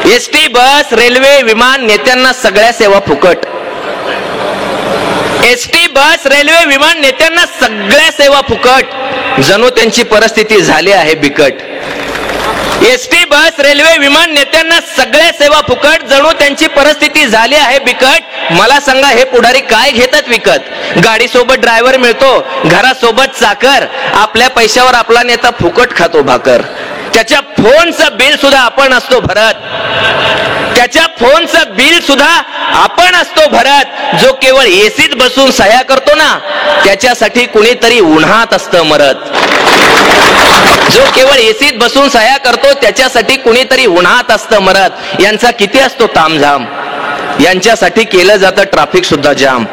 ST, बस, railway, विमान, नेत्यांना सगळ्या सेवा फुकट. एसटी, बस, रेल्वे, विमान, नेत्यांना सगळ्या सेवा फुकट. जणू त्यांची परिस्थिती झाली आहे बिकट. एसटी, बस, रेल्वे, विमान, नेत्यांना सगळ्या सेवा फुकट. जणू त्यांची परिस्थिती झाली आहे बिकट. मला सांगा, हे पुढारी काय घेतात विकत? गाडी सोबत ड्रायव्हर मिळतो, घरासोबत चाकर. आपल्या पैशावर आपला नेता फुकट खातो भाकर. त्याच्या फोनचं बिल सुद्धा आपण असतो भरत. त्याच्या फोनचं बिल सुद्धा आपण असतो भरत. जो केवळ एसीत बसून सह्या करतो ना, त्याच्यासाठी कुणीतरी उन्हात असतं मरत. जो केवळ एसीत बसून सह्या करतो, त्याच्यासाठी कुणीतरी उन्हात असतं मरत. यांचा किती असतो तामझाम, यांच्यासाठी केलं जातं ट्रॅफिक सुद्धा जाम.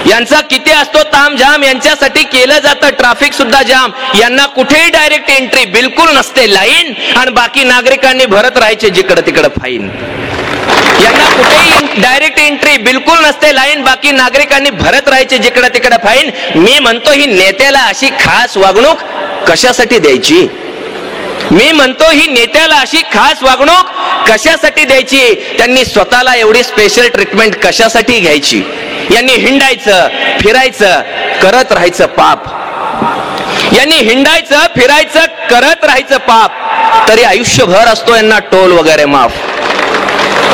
यांचा किती असतो तामझाम, यांच्यासाठी केलं जातं ट्रॅफिक सुद्धा जाम. यांना कुठेही डायरेक्ट एंट्री बिलकुल नसते लाईन, आणि बाकी नागरिकांनी भरत राहायचे जिकडं तिकडं फाईन. यांना कुठेही डायरेक्ट एंट्री बिलकुल नसते लाईन, बाकी नागरिकांनी भरत राहायचे जिकडं तिकडं फाईन. मी म्हणतो, ही नेत्याला अशी खास वागणूक कशासाठी द्यायची? मी म्हणतो, ही नेत्याला अशी खास वागणूक कशासाठी द्यायची? त्यांनी स्वतःला एवढी स्पेशल ट्रीटमेंट कशासाठी घ्यायची? यांनी हिंडायचं, फिरायचं, करत राहायचं पाप. यांनी हिंडायचं, फिरायचं, करत राहायचं पाप. तरी आयुष्यभर असतो यांना टोल वगैरे माफ.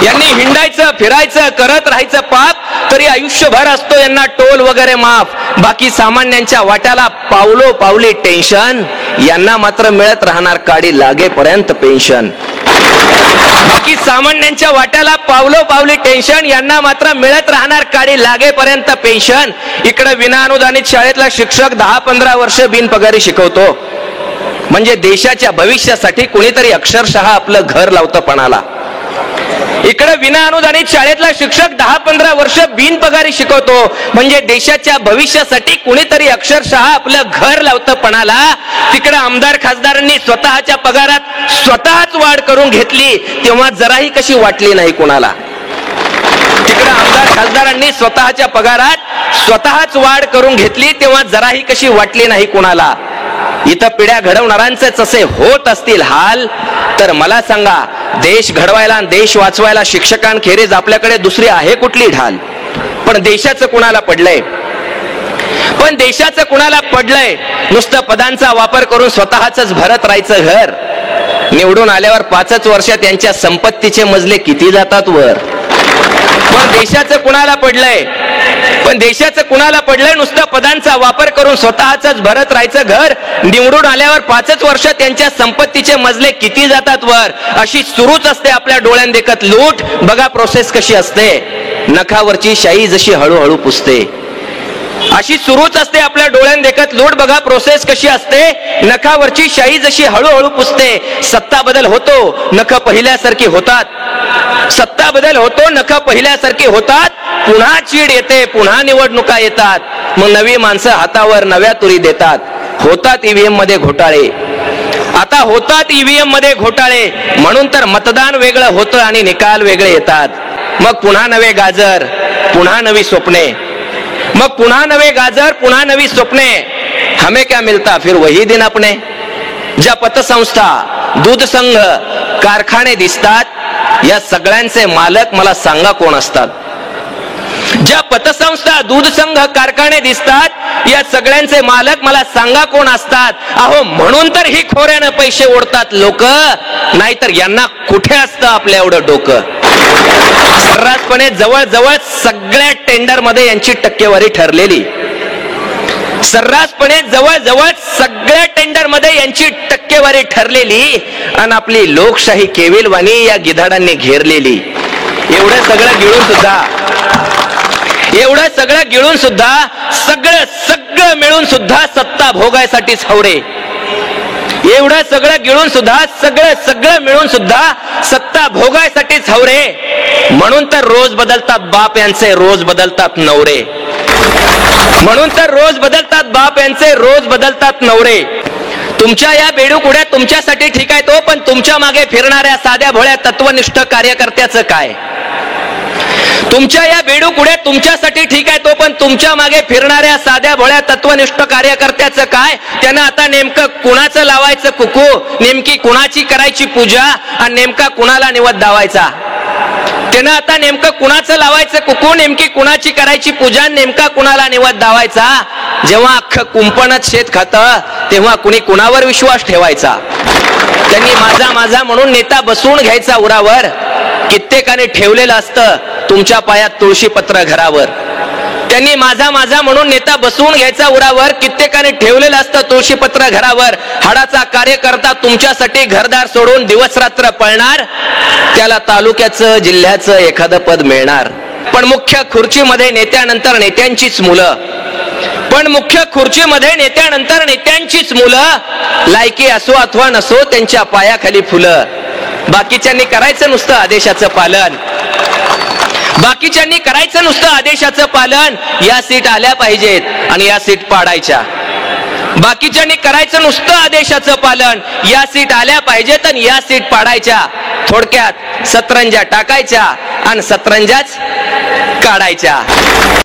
यांनी हिंडायचं, फिरायचं, करत राहायचं पाप. तरी आयुष्यभर असतो यांना टोल वगैरे माफ. बाकी सामान्यांच्या वाट्याला पावलो पावली टेन्शन. यांना मात्र मिळत राहणार काडी लागेपर्यंत पेन्शन. बाकी सामान्यांच्या वाट्याला पावलो पावली टेन्शन. यांना मात्र मिळत राहणार काडी लागेपर्यंत पेन्शन. इकडे विनाअनुदानित शाळेतला शिक्षक 10-15 वर्ष बिनपगारी शिकवतो. म्हणजे देशाच्या भविष्यासाठी कुणीतरी अक्षरशः आपलं घर लावतं पणाला. इकडे विनाअनुदानित शाळेतला शिक्षक 10-15 वर्ष बिनपगारी शिकवतो. म्हणजे देशाच्या भविष्यासाठी कुणीतरी अक्षरशः आपलं घर लावतं पणाला. तिकडे आमदार खासदारांनी स्वतःच्या पगारात स्वतःच वाढ करून घेतली, तेव्हा जराही कशी वाटली नाही कुणाला. तिकडे आमदार खासदारांनी स्वतःच्या पगारात स्वतःच वाढ करून घेतली, तेव्हा जराही कशी वाटली नाही कुणाला. इथं पिढ्या घडवणाऱ्यांचेच असे होत असतील हाल, तर मला सांगा, देश घडवायला आणि देश वाचवायला शिक्षकांखेरीज आपल्याकडे दुसरी आहे कुठली ढाल? पण देशाचं कुणाला पडलंय? पण देशाचं कुणाला पडलंय? नुसतं पदांचा वापर करून स्वतःच भरत राहायचं घर. निवडून आल्यावर 5च वर्षात त्यांच्या संपत्तीचे मजले किती जातात वर. पण देशाचं कुणाला पडलंय? पण देशाचं कुणाला पडलंय? नुसतं पदांचा वापर करून स्वतःच भरत राहायचं घर. निवडून आल्यावर 5च वर्ष त्यांच्या संपत्तीचे मजले किती जातात वर. अशी सुरूच असते आपल्या डोळ्यात देखत लूट. बघा प्रोसेस कशी असते. नखावरची शाई जशी हळूहळू पुसते, अशी सुरूच असते आपल्या डोळ्यात देखत लूट. बघा प्रोसेस कशी असते. नखावरची शाई जशी हळूहळू पुसते. सत्ता बदल होतो, नख पहिल्यासारखी होतात. सत्ता बदल होतो, नख पहिल्यासारखी होतात. पुन्हा चीड येते, पुन्हा निवडणुका येतात. मग नवी माणसं हातावर नव्या तुरी देतात. होतात ईव्हीएम मध्ये घोटाळे. आता होतात ईव्हीएम मध्ये घोटाळे. म्हणून तर मतदान वेगळं होतं आणि निकाल वेगळे येतात. मग पुन्हा नवे गाजर, पुन्हा नवी स्वप्ने. मग पुन्हा नवे गाजर, पुन्हा नवी स्वप्ने. हमें क्या मिलता फिर वही दिन अपने. ज्या पतसंस्था, दूध संघ, कारखाने दिसतात, या सगळ्यांचे मालक मला सांगा कोण असतात? ज्या पतसंस्था, दूध संघ, कारखाने दिसतात, या सगळ्यांचे मालक मला सांगा कोण असतात? अहो, म्हणून तर ही खोऱ्यानं पैसे ओढतात लोक. नाहीतर यांना कुठे असतं आपल्या एवढं डोकं. सर्रासपणे जवळजवळ सगळ्या टेंडर मध्ये यांची टक्केवारी ठरलेली. सर्रासपणे जवळजवळ सगळ्या टेंडर मध्ये यांची टक्केवारी ठरलेली. आणि आपली लोकशाही केविलवाणी या गिधाडांनी घेरलेली. एवढं सगळं गिळून सुद्धा सगळं मिळून सुद्धा सत्ता भोगायसाठीच हवरे. एवढं सगळं गिळून सुद्धा सगळं मिळून सुद्धा सत्ता भोगायसाठीच हवरे. म्हणून तर रोज बदलतात बाप यांचे, रोज बदलतात नवरे. म्हणून तर रोज बदलतात बाप यांचे, रोज बदलतात नवरे. तुमच्या या बेडूकुड्या तुमच्यासाठी ठीक आहे तो, पण तुमच्या मागे फिरणाऱ्या साध्या भोळ्या तत्वनिष्ठ कार्यकर्त्याचं काय? तुमच्या या बेडूकुड्या तुमच्यासाठी ठीक आहे, तो पण तुमच्या मागे फिरणाऱ्या साध्या भोळ्या तत्वनिष्ठ कार्यकर्त्याचं काय? त्यांना आता नेमकं कुणाचं लावायचं कुकू, नेमकी कुणाची करायची पूजा आणि नेमका कुणाला निवद दावायचा? त्यानं आता नेमकं कुणाचं लावायचं कुकू, नेमकी कुणाची करायची पूजा, नेमका कुणाला निवद दावायचा? जेव्हा अख्खं कुंपणच शेत खातं तेव्हा कुणी कुणावर विश्वास ठेवायचा? त्यांनी माझा माझा म्हणून नेता बसवून घ्यायचा उरावर, कित्येकाने ठेवलेलं असतं तुमच्या पायात तुळशीपत्र घरावर. त्यांनी माझा माझा म्हणून नेता बसवून घ्यायचा उरावर, कित्येकाने ठेवलेलं असतं तुळशीपत्र घरावर. हाडाचा कार्यकर्ता तुमच्यासाठी घरदार सोडून दिवस रात्र पळणार, त्याला तालुक्याचं जिल्ह्याचं एखादं पद मिळणार. पण मुख्य खुर्चीमध्ये नेत्यानंतर नेत्यांचीच मुलं, पण मुख्य खुर्चीमध्ये नेत्यानंतर नेत्यांचीच मुलं, लायकी असो अथवा नसो त्यांच्या पायाखाली फुलं. बाकीच्यांनी करायचं नुसतं आदेशाचं पालन, बाकीच्यांनी करायचं नुसतं आदेशाचं पालन. या सीट आल्या पाहिजेत आणि या सीट पाडायच्या. बाकीच्यांनी करायचं नुसतं आदेशाचं पालन, या सीट आल्या पाहिजेत आणि या सीट पाडायच्या. थोडक्यात सतरंजा टाकायच्या आणि सतरंजाच काढायच्या.